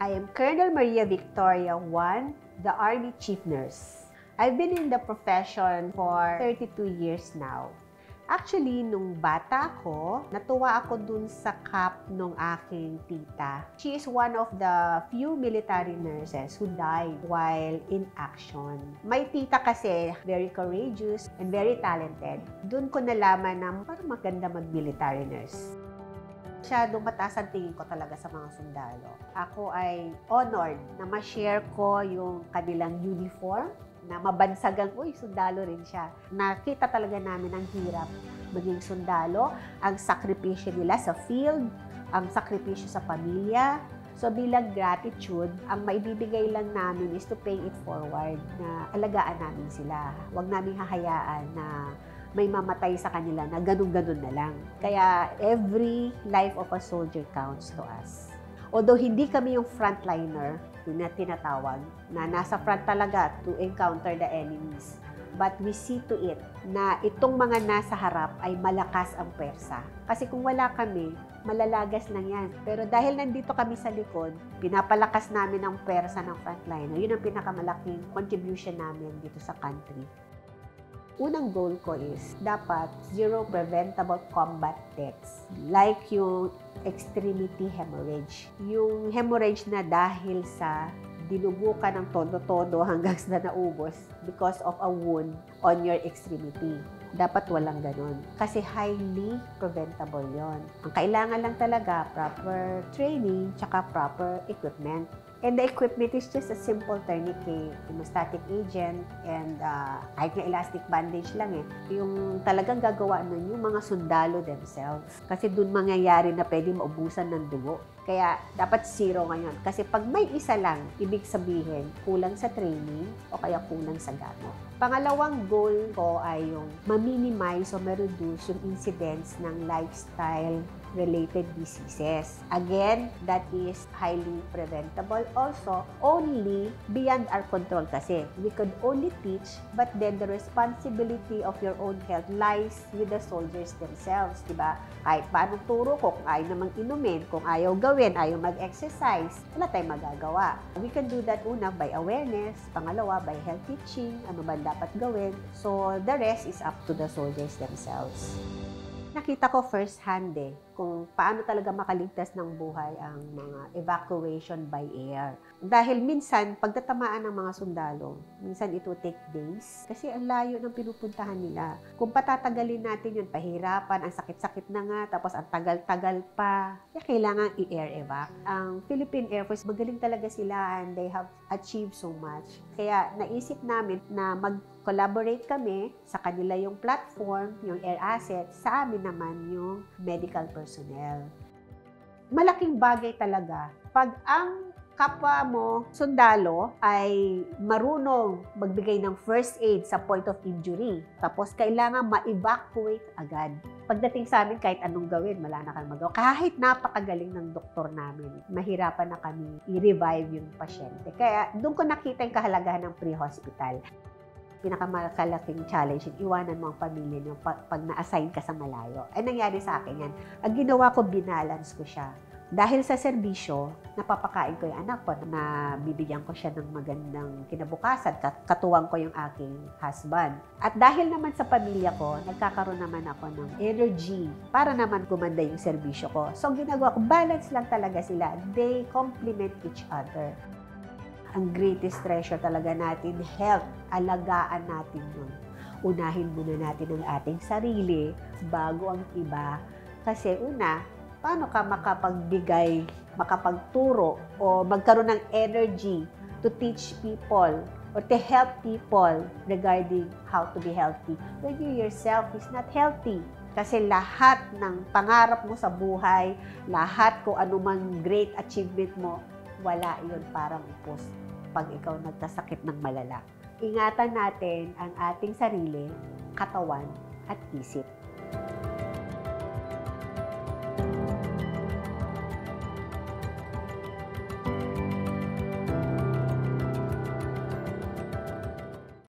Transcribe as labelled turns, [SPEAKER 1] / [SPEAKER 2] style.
[SPEAKER 1] I am Colonel Maria Victoria Juan, the Army Chief Nurse. I've been in the profession for 32 years now. Actually, nung bata ako, natuwa ako dun sa cap nung aking tita. She is one of the few military nurses who died while in action. My tita kasi, very courageous and very talented. Dun ko nalaman na parang maganda mag-military nurse. Masyadong mataas ang tingin ko talaga sa mga sundalo. Ako ay honored na ma-share ko yung kanilang uniform, na mabansagang, uy, sundalo rin siya. Nakita talaga namin ang hirap maging sundalo, ang sakripisyo nila sa field, ang sakripisyo sa pamilya. So bilang gratitude, ang maibibigay lang namin is to pay it forward, na alagaan namin sila. Huwag namin hahayaan na may mamatay sa kanila na ganun-ganun na lang. Kaya every life of a soldier counts to us. Although hindi kami yung frontliner, yun na tinatawag, na nasa front talaga to encounter the enemies. But we see to it na itong mga nasa harap ay malakas ang pwersa. Kasi kung wala kami, malalagas lang yan. Pero dahil nandito kami sa likod, pinapalakas namin ang pwersa ng frontliner. Yun ang pinakamalaking contribution namin dito sa country. Unang goal ko is dapat zero preventable combat deaths. Like yung extremity hemorrhage. Yung hemorrhage na dahil sa dinugo ka ng todo-todo hanggang sa naubos because of a wound on your extremity. Dapat walang ganun. Kasi highly preventable yon. Ang kailangan lang talaga, proper training, tsaka proper equipment. And the equipment is just a simple tourniquet, hemostatic agent, and kahit nga elastic bandage lang eh. Yung talagang gagawa nun yung mga sundalo themselves. Kasi dun mangyayari na pwede maubusan ng dugo. Kaya dapat zero ngayon. Kasi pag may isa lang, ibig sabihin, kulang sa training o kaya kulang sa gamit. Pangalawang goal ko ay yung ma-minimize o ma-reduce yung incidence ng lifestyle-related diseases. Again, that is highly preventable. Also, only beyond our control kasi. We could only teach, but then the responsibility of your own health lies with the soldiers themselves, diba? Kahit paano turo ko, kung ayaw namang inumin, kung ayaw gawin, ayaw mag-exercise, wala tayong magagawa. We can do that una by awareness, pangalawa by health teaching, ano ba dapat gawin. So, the rest is up to the soldiers themselves. Nakita ko first hand kung paano talaga makaligtas ng buhay ang mga evacuation by air. Dahil minsan, pagtatamaan ng mga sundalo, minsan ito take days kasi ang layo ng pinupuntahan nila. Kung patatagalin natin yun, pahirapan, ang sakit-sakit na nga, tapos ang tagal-tagal pa, kaya kailangan i-air evac. Ang Philippine Air Force, magaling talaga sila and they have achieved so much. Kaya naisip namin na mag-collaborate kami, sa kanila yung platform, yung air assets, sa amin naman yung medical personnel. Malaking bagay talaga pag ang kapwa mo, sundalo, ay marunong magbigay ng first aid sa point of injury. Tapos kailangan ma-evacuate agad. Pagdating sa amin, kahit anong gawin, wala na kang magawa. Kahit napakagaling ng doktor namin, mahirapan na kami i-revive yung pasyente. Kaya doon ko nakita yung kahalagahan ng pre-hospital. Pinakamalaking challenge, iwanan mo ang pamilya niyo pag na-assign ka sa malayo. Ay nangyari sa akin yan. Ang ginawa ko, binalance ko siya. Dahil sa serbisyo, napapakain ko yung anak ko, na bibigyan ko siya ng magandang kinabukasan, katuwang ko yung aking husband. At dahil naman sa pamilya ko, nagkakaroon naman ako ng energy para naman gumanda yung serbisyo ko. So, ginagawa ko, balance lang talaga sila. They complement each other. Ang greatest treasure talaga natin, health, alagaan natin yun. Unahin muna natin ang ating sarili bago ang iba. Kasi una, paano ka makapagbigay, makapagturo, o magkaroon ng energy to teach people or to help people regarding how to be healthy when you yourself is not healthy? Kasi lahat ng pangarap mo sa buhay, lahat kung anumang great achievement mo, wala yun, parang upos pag ikaw nagkasakit ng malala. Ingatan natin ang ating sarili, katawan, at isip.